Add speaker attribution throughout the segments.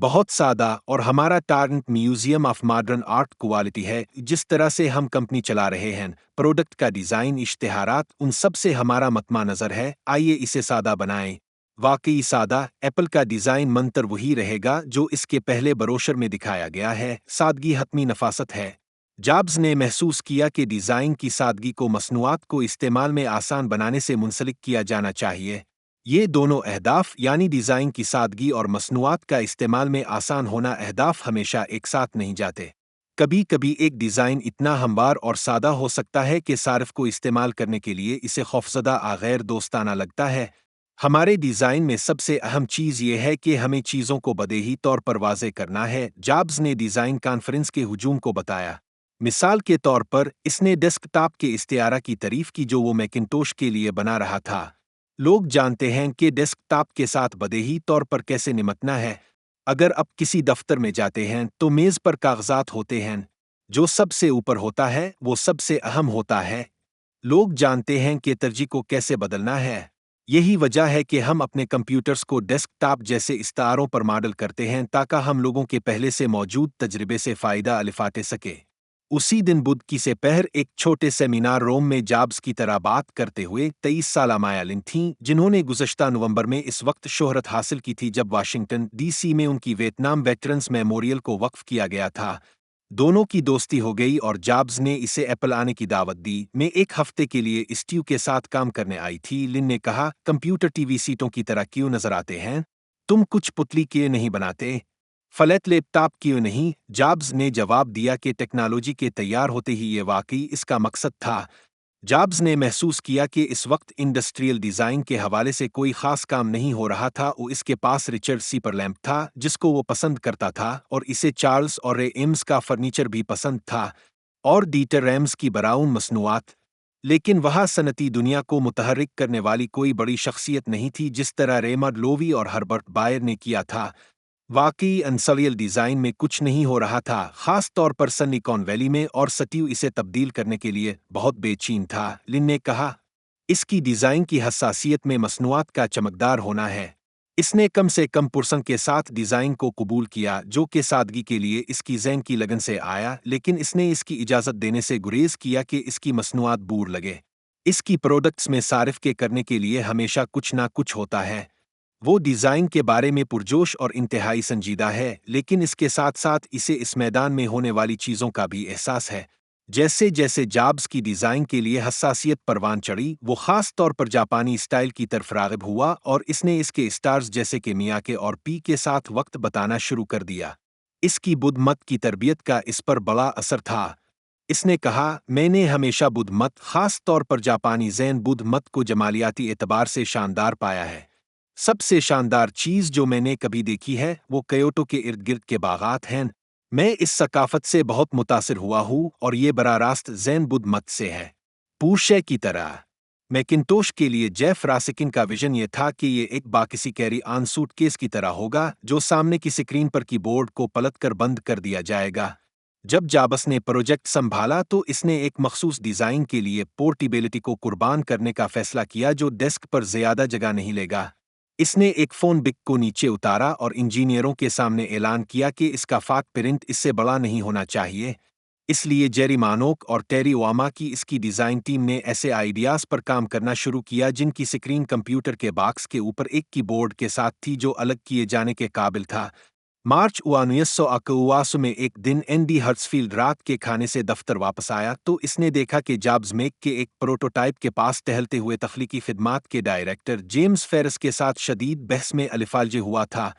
Speaker 1: بہت سادہ اور ہمارا target museum of modern art quality ہے۔ جس طرح سے ہم کمپنی چلا رہے ہیں، پروڈکٹ کا ڈیزائن، اشتہارات، ان سب سے ہمارا مطمع نظر ہے آئیے اسے سادہ بنائیں۔ واقعی سادہ، ایپل کا ڈیزائن منتر وہی رہے گا جو اس کے پہلے بروشر میں دکھایا گیا ہے، سادگی حتمی نفاست ہے۔ جابز نے محسوس کیا کہ ڈیزائن کی سادگی کو مصنوعات کو استعمال میں آسان بنانے سے منسلک کیا جانا چاہیے۔ یہ دونوں اہداف یعنی ڈیزائن کی سادگی اور مصنوعات کا استعمال میں آسان ہونا اہداف ہمیشہ ایک ساتھ نہیں جاتے۔ کبھی کبھی ایک ڈیزائن اتنا ہموار اور سادہ ہو سکتا ہے کہ صارف کو استعمال کرنے کے لیے اسے خوفزدہ غیر دوستانہ لگتا ہے۔ ہمارے ڈیزائن میں سب سے اہم چیز یہ ہے کہ ہمیں چیزوں کو بدیہی طور پر واضح کرنا ہے، جابز نے ڈیزائن کانفرنس کے ہجوم کو بتایا۔ مثال کے طور پر اس نے ڈیسک ٹاپ کے استعارہ کی تعریف کی جو وہ میکنٹوش کے لیے بنا رہا تھا۔ لوگ جانتے ہیں کہ ڈیسک ٹاپ کے ساتھ بدیہی طور پر کیسے نمٹنا ہے۔ اگر آپ کسی دفتر میں جاتے ہیں تو میز پر کاغذات ہوتے ہیں۔ جو سب سے اوپر ہوتا ہے وہ سب سے اہم ہوتا ہے۔ لوگ جانتے ہیں کہ ترجیح کو کیسے بدلنا ہے۔ یہی وجہ ہے کہ ہم اپنے کمپیوٹرز کو ڈیسک ٹاپ جیسے استعاروں پر ماڈل کرتے ہیں تاکہ ہم لوگوں کے پہلے سے موجود تجربے سے فائدہ اٹھا سکیں۔ اسی دن بدھ کی سے پہر ایک چھوٹے سیمینار روم میں جابز کی طرح بات کرتے ہوئے 23 سالہ مایا لن تھیں، جنہوں نے گزشتہ نومبر میں اس وقت شہرت حاصل کی تھی جب واشنگٹن ڈی سی میں ان کی ویتنام ویٹرنز میموریل کو وقف کیا گیا تھا۔ دونوں کی دوستی ہو گئی اور جابز نے اسے ایپل آنے کی دعوت دی۔ میں ایک ہفتے کے لیے اسٹیو کے ساتھ کام کرنے آئی تھی، لن نے کہا، کمپیوٹر ٹی وی سیٹوں کی طرح کیوں نظر آتے ہیں؟ تم کچھ پتلی کیوں نہیں بناتے؟ فلیٹ لیپ ٹاپ کیوں نہیں؟ جابز نے جواب دیا کہ ٹیکنالوجی کے تیار ہوتے ہی یہ واقعی اس کا مقصد تھا۔ جابز نے محسوس کیا کہ اس وقت انڈسٹریل ڈیزائن کے حوالے سے کوئی خاص کام نہیں ہو رہا تھا۔ اس کے پاس رچرڈ سیپر لیمپ تھا جس کو وہ پسند کرتا تھا اور اسے چارلز اور رے ایمز کا فرنیچر بھی پسند تھا اور ڈیٹر ریمز کی براؤن مصنوعات۔ لیکن وہاں صنعتی دنیا کو متحرک کرنے والی کوئی بڑی شخصیت نہیں تھی جس طرح ریمنڈ لووی اور ہربرٹ بائر نے کیا تھا۔ واقعی انسلیل ڈیزائن میں کچھ نہیں ہو رہا تھا، خاص طور پر سلیکون ویلی میں، اور سٹیو اسے تبدیل کرنے کے لیے بہت بے چین تھا۔ لن نے کہا، اس کی ڈیزائن کی حساسیت میں مصنوعات کا چمکدار ہونا ہے۔ اس نے کم سے کم پرسنگ کے ساتھ ڈیزائن کو قبول کیا جو کہ سادگی کے لیے اس کی ذہن کی لگن سے آیا، لیکن اس نے اس کی اجازت دینے سے گریز کیا کہ اس کی مصنوعات بور لگے۔ اس کی پروڈکٹس میں صارف کے کرنے کے لیے ہمیشہ کچھ نہ کچھ ہوتا ہے۔ وہ ڈیزائن کے بارے میں پرجوش اور انتہائی سنجیدہ ہے، لیکن اس کے ساتھ ساتھ اسے اس میدان میں ہونے والی چیزوں کا بھی احساس ہے۔ جیسے جیسے جابز کی ڈیزائن کے لیے حساسیت پروان چڑھی، وہ خاص طور پر جاپانی اسٹائل کی طرف راغب ہوا اور اس نے اس کے اسٹارز جیسے کہ میاکے اور پی کے ساتھ وقت بتانا شروع کر دیا۔ اس کی بدھ مت کی تربیت کا اس پر بڑا اثر تھا۔ اس نے کہا، میں نے ہمیشہ بدھ مت، خاص طور پر جاپانی زین بدھ مت کو جمالیاتی اعتبار سے شاندار پایا ہے۔ سب سے شاندار چیز جو میں نے کبھی دیکھی ہے وہ کیوٹو کے ارد گرد کے باغات ہیں۔ میں اس ثقافت سے بہت متاثر ہوا ہوں اور یہ براہ راست زین بدھ مت سے ہے۔ پورشے کی طرح میکنٹوش کے لیے جیف راسکن کا ویژن یہ تھا کہ یہ ایک boxy carry on suit case کی طرح ہوگا جو سامنے کی سکرین پر کی بورڈ کو پلٹ کر بند کر دیا جائے گا۔ جب جابز نے پروجیکٹ سنبھالا تو اس نے ایک مخصوص ڈیزائن کے لیے پورٹیبلٹی کو قربان کرنے کا فیصلہ کیا جو ڈیسک پر زیادہ جگہ نہیں لے گا۔ اس نے ایک فون بک کو نیچے اتارا اور انجینئروں کے سامنے اعلان کیا کہ اس کا فاک پرنٹ اس سے بڑا نہیں ہونا چاہیے۔ اس لیے جیری مانوک اور ٹیری واما کی اس کی ڈیزائن ٹیم نے ایسے آئیڈیاز پر کام کرنا شروع کیا جن کی سکرین کمپیوٹر کے باکس کے اوپر ایک کی بورڈ کے ساتھ تھی جو الگ کیے جانے کے قابل تھا۔ مارچ 1981 میں ایک دن اینڈی ہرٹزفیلڈ رات کے کھانے سے دفتر واپس آیا تو اس نے دیکھا کہ جابز میک کے ایک پروٹوٹائپ کے پاس ٹہلتے ہوئے تخلیقی خدمات کے ڈائریکٹر جیمز فیرس کے ساتھ شدید بحث میں الفالجے ہوا تھا۔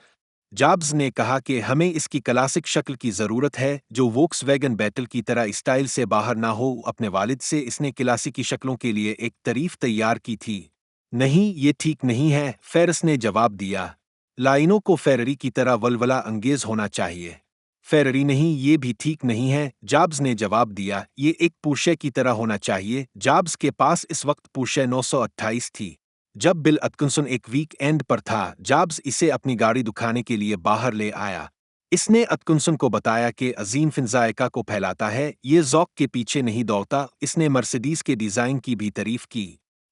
Speaker 1: جابز نے کہا کہ ہمیں اس کی کلاسک شکل کی ضرورت ہے جو ووکس ویگن بیٹل کی طرح اسٹائل سے باہر نہ ہو۔ اپنے والد سے اس نے کلاسیکی شکلوں کے لیے ایک تعریف تیار کی تھی۔ نہیں، یہ ٹھیک نہیں ہے، فیرس نے جواب دیا۔ لائنوں کو فیرری کی طرح ولولہ انگیز ہونا چاہیے۔ فیرری نہیں، یہ بھی ٹھیک نہیں ہے، جابز نے جواب دیا، یہ ایک پورشے کی طرح ہونا چاہیے۔ جابز کے پاس اس وقت پورشے 928 تھی۔ جب بل اتکنسن ایک ویک اینڈ پر تھا، جابز اسے اپنی گاڑی دکھانے کے لیے باہر لے آیا۔ اس نے اتکنسن کو بتایا کہ عظیم فن ذائقہ کو پھیلاتا ہے، یہ ذوق کے پیچھے نہیں دوڑتا۔ اس نے مرسیڈیز کے ڈیزائن کی بھی تعریف کی۔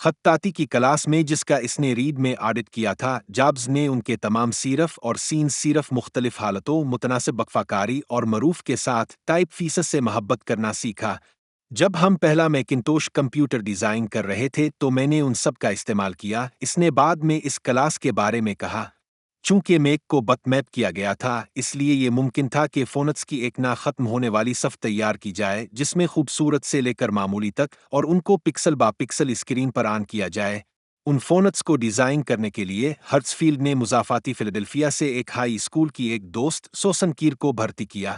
Speaker 1: خطاطی کی کلاس میں جس کا اس نے ریڈ میں آڈٹ کیا تھا، جابز نے ان کے تمام صرف اور سین صرف مختلف حالتوں، متناسب وقفہ اور معروف کے ساتھ ٹائپ فیصد سے محبت کرنا سیکھا۔ جب ہم پہلا میکنٹوش کمپیوٹر ڈیزائن کر رہے تھے تو میں نے ان سب کا استعمال کیا، اس نے بعد میں اس کلاس کے بارے میں کہا۔ چونکہ میک کو بٹ میپ کیا گیا تھا، اس لیے یہ ممکن تھا کہ فونٹس کی ایک نہ ختم ہونے والی صف تیار کی جائے جس میں خوبصورت سے لے کر معمولی تک، اور ان کو پکسل با پکسل اسکرین پر آن کیا جائے۔ ان فونٹس کو ڈیزائن کرنے کے لیے ہرٹزفیلڈ نے مضافاتی فیلاڈیلفیا سے ایک ہائی اسکول کی ایک دوست سوسن کیر کو بھرتی کیا۔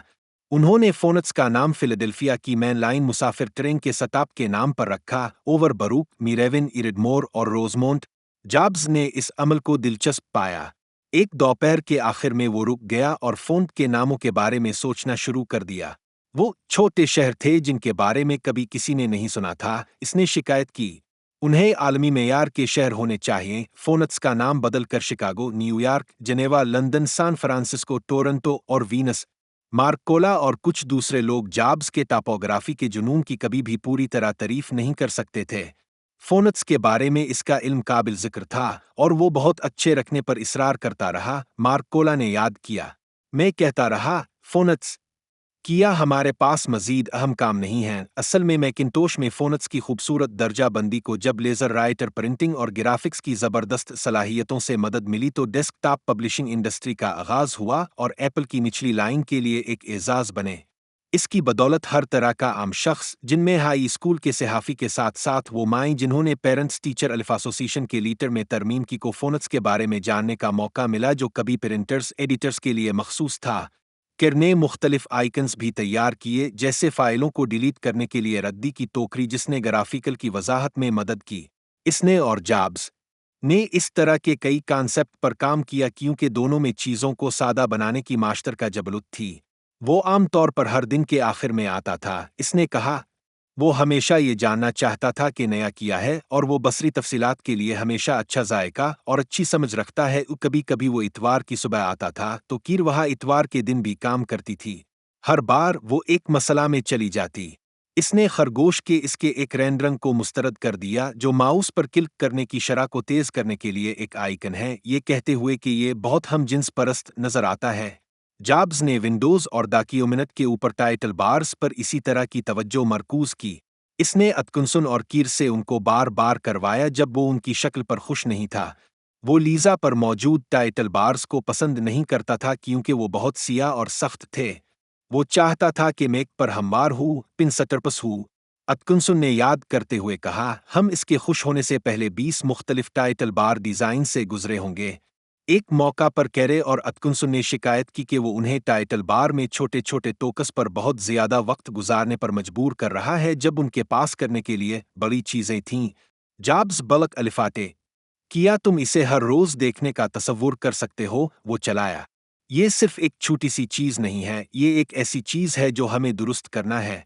Speaker 1: انہوں نے فونٹس کا نام فیلاڈیلفیا کی مین لائن مسافر ٹرین کے سٹاپ کے نام پر رکھا، اوور بروک، میریون، ایرڈمور اور روزمونٹ۔ جابز نے اس عمل کو دلچسپ پایا۔ ایک دوپہر کے آخر میں وہ رک گیا اور فونٹ کے ناموں کے بارے میں سوچنا شروع کر دیا۔ وہ چھوٹے شہر تھے جن کے بارے میں کبھی کسی نے نہیں سنا تھا، اس نے شکایت کی۔ انہیں عالمی معیار کے شہر ہونے چاہئیں۔ فونٹس کا نام بدل کر Chicago, new York, Geneva, London, San Francisco, Toronto اور وینس، مارکولا اور کچھ دوسرے لوگ جابز کے ٹاپوگرافی کے جنون کی کبھی بھی پوری طرح تعریف نہیں کر سکتے تھے۔ فونٹس کے بارے میں اس کا علم قابل ذکر تھا اور وہ بہت اچھے رکھنے پر اصرار کرتا رہا، مارکولا نے یاد کیا۔ میں کہتا رہا، فونٹس کیا ہمارے پاس مزید اہم کام نہیں ہیں۔ اصل میں میکنٹوش میں فونٹس کی خوبصورت درجہ بندی کو جب لیزر رائٹر پرنٹنگ اور گرافکس کی زبردست صلاحیتوں سے مدد ملی تو ڈیسک ٹاپ پبلشنگ انڈسٹری کا آغاز ہوا اور ایپل کی نچلی لائن کے لیے ایک اعزاز بنے۔ اس کی بدولت ہر طرح کا عام شخص، جن میں ہائی اسکول کے صحافی کے ساتھ ساتھ وہ مائیں جنہوں نے پیرنٹس ٹیچر ایسوسی ایشن کے لیٹر میں ترمیم کی کو فونٹس کے بارے میں جاننے کا موقع ملا جو کبھی پرنٹرز ایڈیٹرز کے لیے مخصوص تھا۔ کیر نے مختلف آئکنز بھی تیار کیے جیسے فائلوں کو ڈیلیٹ کرنے کے لیے ردی کی ٹوکری جس نے گرافیکل کی وضاحت میں مدد کی۔ اس نے اور جابز نے اس طرح کے کئی کانسیپٹ پر کام کیا کیونکہ دونوں میں چیزوں کو سادہ بنانے کی ماشترکہ جبلت تھی۔ وہ عام طور پر ہر دن کے آخر میں آتا تھا، اس نے کہا۔ وہ ہمیشہ یہ جاننا چاہتا تھا کہ نیا کیا ہے اور وہ بصری تفصیلات کے لیے ہمیشہ اچھا ذائقہ اور اچھی سمجھ رکھتا ہے۔ کبھی کبھی وہ اتوار کی صبح آتا تھا تو کیر وہاں اتوار کے دن بھی کام کرتی تھی۔ ہر بار وہ ایک مسئلہ میں چلی جاتی۔ اس نے خرگوش کے اس کے ایک رینڈرنگ کو مسترد کر دیا جو ماؤس پر کلک کرنے کی شرح کو تیز کرنے کے لیے ایک آئیکن ہے، یہ کہتے ہوئے کہ یہ بہت ہم جنس پرست نظر آتا ہے۔ جابز نے ونڈوز اور ڈاکیومنٹ کے اوپر ٹائٹل بارز پر اسی طرح کی توجہ مرکوز کی۔ اس نے اتکنسن اور کیر سے ان کو بار بار کروایا جب وہ ان کی شکل پر خوش نہیں تھا۔ وہ لیزا پر موجود ٹائٹل بارز کو پسند نہیں کرتا تھا کیونکہ وہ بہت سیاہ اور سخت تھے۔ وہ چاہتا تھا کہ میک پر ہموار ہو، پن سٹرپس ہو۔ اتکنسن نے یاد کرتے ہوئے کہا، ہم اس کے خوش ہونے سے پہلے 20 مختلف ٹائٹل بار ڈیزائن سے گزرے ہوں گے۔ ایک موقع پر کیرے اور اتکنسن نے شکایت کی کہ وہ انہیں ٹائٹل بار میں چھوٹے چھوٹے ٹوکس پر بہت زیادہ وقت گزارنے پر مجبور کر رہا ہے جب ان کے پاس کرنے کے لیے بڑی چیزیں تھیں۔ جابز بلک الفاٹے کیا تم اسے ہر روز دیکھنے کا تصور کر سکتے ہو؟ وہ چلایا۔ یہ صرف ایک چھوٹی سی چیز نہیں ہے، یہ ایک ایسی چیز ہے جو ہمیں درست کرنا ہے۔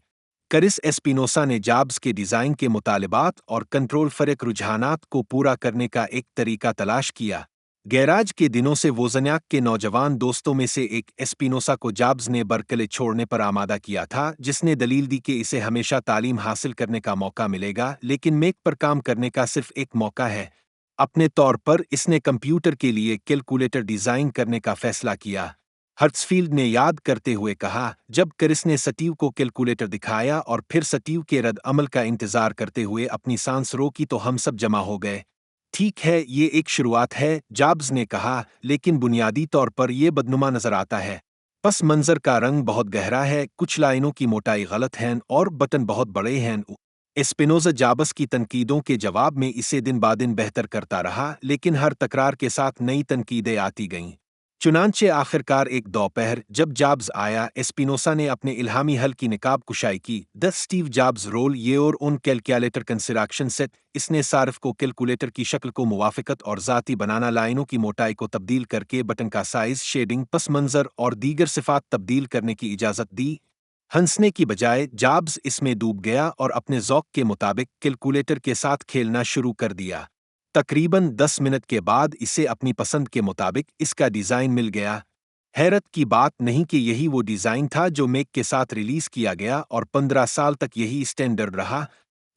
Speaker 1: کرس ایسپینوسا نے جابز کے ڈیزائن کے مطالبات اور کنٹرول فرق رجحانات کو پورا کرنے کا ایک طریقہ تلاش کیا۔ گیراج کے دنوں سے ووزنیاک کے نوجوان دوستوں میں سے ایک ایسپینوسا کو جابز نے برکلے چھوڑنے پر آمادہ کیا تھا، جس نے دلیل دی کہ اسے ہمیشہ تعلیم حاصل کرنے کا موقع ملے گا لیکن میک پر کام کرنے کا صرف ایک موقع ہے۔ اپنے طور پر اس نے کمپیوٹر کے لیے کیلکولیٹر ڈیزائن کرنے کا فیصلہ کیا۔ ہرٹزفیلڈ نے یاد کرتے ہوئے کہا، جب کرس نے سٹیو کو کیلکولیٹر دکھایا اور پھر سٹیو کے رد عمل کا انتظار کرتے ہوئے اپنی سانس روکی تو ہم سب جمع ہو گئے۔ ٹھیک ہے، یہ ایک شروعات ہے، جابز نے کہا، لیکن بنیادی طور پر یہ بدنما نظر آتا ہے۔ پس منظر کا رنگ بہت گہرا ہے، کچھ لائنوں کی موٹائی غلط ہیں اور بٹن بہت بڑے ہیں۔ اسپینوزا جابز کی تنقیدوں کے جواب میں اسے دن بعدن بہتر کرتا رہا لیکن ہر تکرار کے ساتھ نئی تنقیدیں آتی گئیں۔ چنانچہ آخرکار ایک دوپہر جب جابز آیا، اسپینوسا نے اپنے الہامی حل کی نقاب کشائی کی، دی اسٹیو جابز رول یہ اور ان کیلکولیٹر کنسٹرکشن سیٹ۔ اس نے صارف کو کیلکولیٹر کی شکل کو موافقت اور ذاتی بنانا، لائنوں کی موٹائی کو تبدیل کر کے بٹن کا سائز، شیڈنگ، پس منظر اور دیگر صفات تبدیل کرنے کی اجازت دی۔ ہنسنے کی بجائے جابز اس میں ڈوب گیا اور اپنے ذوق کے مطابق کیلکولیٹر کے ساتھ کھیلنا شروع کر دیا۔ تقریباً 10 منٹ کے بعد اسے اپنی پسند کے مطابق اس کا ڈیزائن مل گیا۔ حیرت کی بات نہیں کہ یہی وہ ڈیزائن تھا جو میک کے ساتھ ریلیز کیا گیا اور 15 سال تک یہی اسٹینڈرڈ رہا۔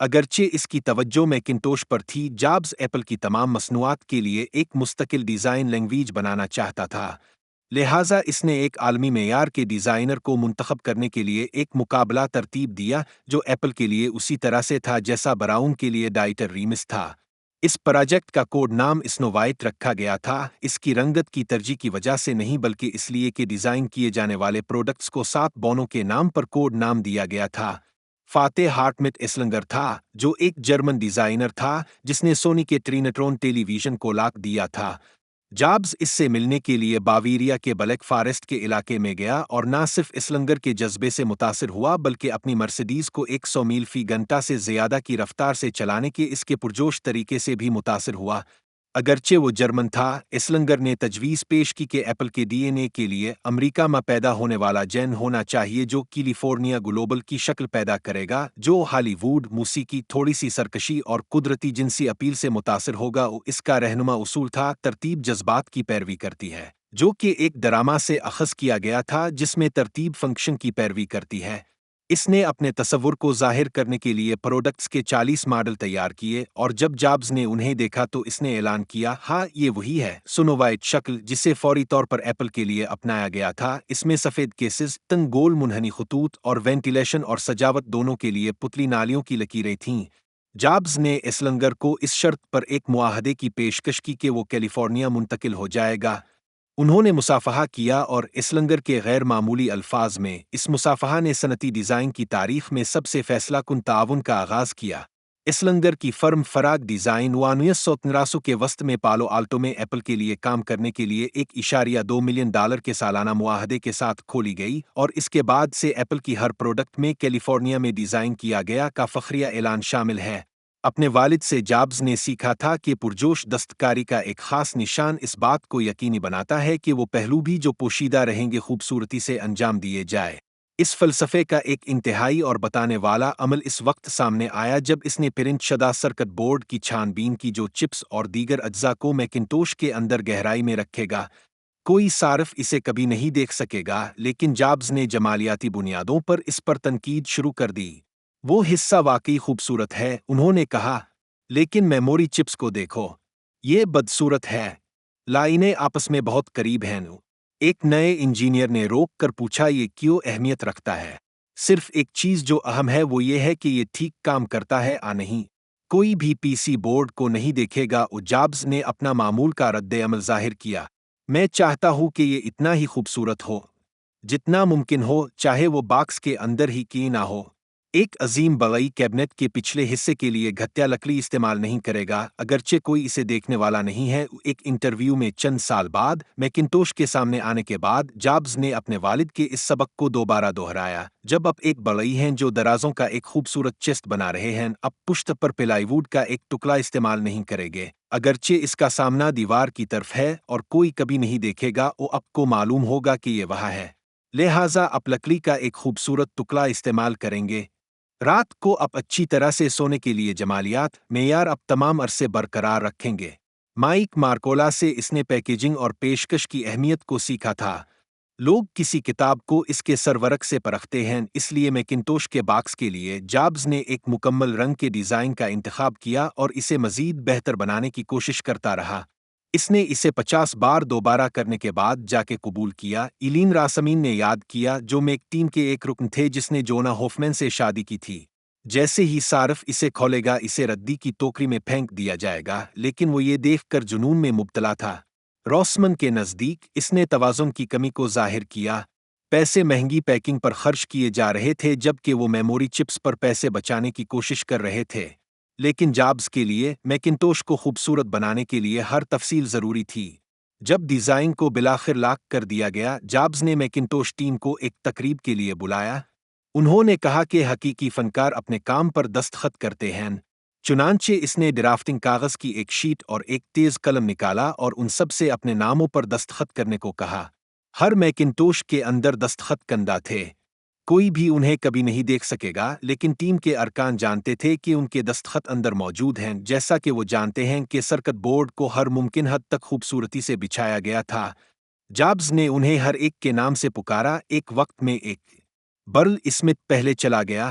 Speaker 1: اگرچہ اس کی توجہ میکنٹوش پر تھی، جابز ایپل کی تمام مصنوعات کے لیے ایک مستقل ڈیزائن لینگویج بنانا چاہتا تھا۔ لہٰذا اس نے ایک عالمی معیار کے ڈیزائنر کو منتخب کرنے کے لیے ایک مقابلہ ترتیب دیا جو ایپل کے لیے اسی طرح سے تھا جیسا براؤن کے لیے ڈائٹر ریمس تھا۔ اس پروجیکٹ کا کوڈ نام اسنو وائٹ رکھا گیا تھا، اس کی رنگت کی ترجیح کی وجہ سے نہیں بلکہ اس لیے کہ ڈیزائن کیے جانے والے پروڈکٹس کو 7 بونوں کے نام پر کوڈ نام دیا گیا تھا۔ فاتح ہارٹمٹ ایسلنگر تھا، جو ایک جرمن ڈیزائنر تھا جس نے سونی کے ٹرینٹرون ٹیلی ویژن کو لاک دیا تھا۔ جابز اس سے ملنے کے لیے باویریا کے بلیک فارسٹ کے علاقے میں گیا اور نہ صرف ایسلنگر کے جذبے سے متاثر ہوا بلکہ اپنی مرسیڈیز کو 100 میل فی گھنٹہ سے زیادہ کی رفتار سے چلانے کے اس کے پرجوش طریقے سے بھی متاثر ہوا۔ اگرچہ وہ جرمن تھا، ایسلنگر نے تجویز پیش کی کہ ایپل کے ڈی این اے کے لیے امریکہ میں پیدا ہونے والا جین ہونا چاہیے جو کیلیفورنیا گلوبل کی شکل پیدا کرے گا، جو ہالی ووڈ موسیقی، تھوڑی سی سرکشی اور قدرتی جنسی اپیل سے متاثر ہوگا۔ اس کا رہنما اصول تھا، ترتیب جذبات کی پیروی کرتی ہے، جو کہ ایک ڈرامہ سے اخذ کیا گیا تھا جس میں ترتیب فنکشن کی پیروی کرتی ہے۔ اس نے اپنے تصور کو ظاہر کرنے کے لیے پروڈکٹس کے 40 ماڈل تیار کیے اور جب جابز نے انہیں دیکھا تو اس نے اعلان کیا، ہاں یہ وہی ہے سنو وائٹ شکل جسے فوری طور پر ایپل کے لیے اپنایا گیا تھا۔ اس میں سفید کیسز، تنگ گول منحنی خطوط اور وینٹیلیشن اور سجاوٹ دونوں کے لیے پتلی نالیوں کی لکیریں تھیں۔ جابز نے ایسلنگر کو اس شرط پر ایک معاہدے کی پیشکش کی کہ وہ کیلیفورنیا منتقل ہو جائے گا۔ انہوں نے مصافحہ کیا اور ایسلنگر کے غیر معمولی الفاظ میں اس مصافحہ نے صنعتی ڈیزائن کی تاریخ میں سب سے فیصلہ کن تعاون کا آغاز کیا۔ ایسلنگر کی فرم فراگ ڈیزائن 1993 کے وسط میں پالو آلٹو میں ایپل کے لیے کام کرنے کے لیے $1.2 ملین کے سالانہ معاہدے کے ساتھ کھولی گئی اور اس کے بعد سے ایپل کی ہر پروڈکٹ میں کیلیفورنیا میں ڈیزائن کیا گیا کا فخریہ اعلان شامل ہے۔ اپنے والد سے جابز نے سیکھا تھا کہ پرجوش دستکاری کا ایک خاص نشان اس بات کو یقینی بناتا ہے کہ وہ پہلو بھی جو پوشیدہ رہیں گے خوبصورتی سے انجام دیے جائے۔ اس فلسفے کا ایک انتہائی اور بتانے والا عمل اس وقت سامنے آیا جب اس نے پرنٹ شدہ سرکٹ بورڈ کی چھان بین کی جو چپس اور دیگر اجزاء کو میکنٹوش کے اندر گہرائی میں رکھے گا۔ کوئی صارف اسے کبھی نہیں دیکھ سکے گا، لیکن جابز نے جمالیاتی بنیادوں پر اس پر تنقید شروع کر دی۔ وہ حصہ واقعی خوبصورت ہے، انہوں نے کہا، لیکن میموری چپس کو دیکھو، یہ بدصورت ہے۔ لائنیں آپس میں بہت قریب ہیں۔ ایک نئے انجینئر نے روک کر پوچھا، یہ کیوں اہمیت رکھتا ہے؟ صرف ایک چیز جو اہم ہے وہ یہ ہے کہ یہ ٹھیک کام کرتا ہے یا نہیں۔ کوئی بھی پی سی بورڈ کو نہیں دیکھے گا۔ جابز نے اپنا معمول کا رد عمل ظاہر کیا، میں چاہتا ہوں کہ یہ اتنا ہی خوبصورت ہو جتنا ممکن ہو، چاہے وہ باکس کے اندر ہی کیوں نہ ہو۔ ایک عظیم بغئی کیبنٹ کے پچھلے حصے کے لیے گھٹیا لکڑی استعمال نہیں کرے گا، اگرچہ کوئی اسے دیکھنے والا نہیں ہے۔ ایک انٹرویو میں چند سال بعد میکنٹوش کے سامنے آنے کے بعد جابز نے اپنے والد کے اس سبق کو دوبارہ دہرایا، جب آپ ایک بڑئی ہیں جو درازوں کا ایک خوبصورت چیسٹ بنا رہے ہیں، اب پشت پر پلائی ووڈ کا ایک ٹکڑا استعمال نہیں کرے گے، اگرچہ اس کا سامنا دیوار کی طرف ہے اور کوئی کبھی نہیں دیکھے گا، وہ آپ کو معلوم ہوگا کہ یہ وہاں ہے۔ لہٰذا آپ لکڑی کا ایک خوبصورت ٹکڑا استعمال کریں گے۔ رات کو آپ اچھی طرح سے سونے کے لیے جمالیات معیار آپ تمام عرصے برقرار رکھیں گے۔ مائک مارکولا سے اس نے پیکیجنگ اور پیشکش کی اہمیت کو سیکھا تھا۔ لوگ کسی کتاب کو اس کے سرورق سے پرکھتے ہیں، اس لیے میکنٹوش کے باکس کے لیے جابز نے ایک مکمل رنگ کے ڈیزائن کا انتخاب کیا اور اسے مزید بہتر بنانے کی کوشش کرتا رہا۔ اس نے اسے 50 بار دوبارہ کرنے کے بعد جا کے قبول کیا۔ ایلین راسمین نے یاد کیا، جو میک ٹیم کے ایک رکن تھے جس نے جونا ہوفمین سے شادی کی تھی، جیسے ہی صارف اسے کھولے گا اسے ردی کی ٹوکری میں پھینک دیا جائے گا، لیکن وہ یہ دیکھ کر جنون میں مبتلا تھا۔ روسمن کے نزدیک اس نے توازن کی کمی کو ظاہر کیا۔ پیسے مہنگی پیکنگ پر خرچ کیے جا رہے تھے جبکہ وہ میموری چپس پر پیسے بچانے کی کوشش کر رہے تھے، لیکن جابز کے لیے میکنٹوش کو خوبصورت بنانے کے لیے ہر تفصیل ضروری تھی۔ جب ڈیزائن کو بلاخر لاک کر دیا گیا، جابز نے میکنٹوش ٹیم کو ایک تقریب کے لیے بلایا۔ انہوں نے کہا کہ حقیقی فنکار اپنے کام پر دستخط کرتے ہیں۔ چنانچہ اس نے ڈرافٹنگ کاغذ کی ایک شیٹ اور ایک تیز قلم نکالا اور ان سب سے اپنے ناموں پر دستخط کرنے کو کہا۔ ہر میکنٹوش کے اندر دستخط کندہ تھے، کوئی بھی انہیں کبھی نہیں دیکھ سکے گا، لیکن ٹیم کے ارکان جانتے تھے کہ ان کے دستخط اندر موجود ہیں، جیسا کہ وہ جانتے ہیں کہ سرکٹ بورڈ کو ہر ممکن حد تک خوبصورتی سے بچھایا گیا تھا۔ جابز نے انہیں ہر ایک کے نام سے پکارا۔ ایک وقت میں ایک برل اسمتھ پہلے چلا گیا۔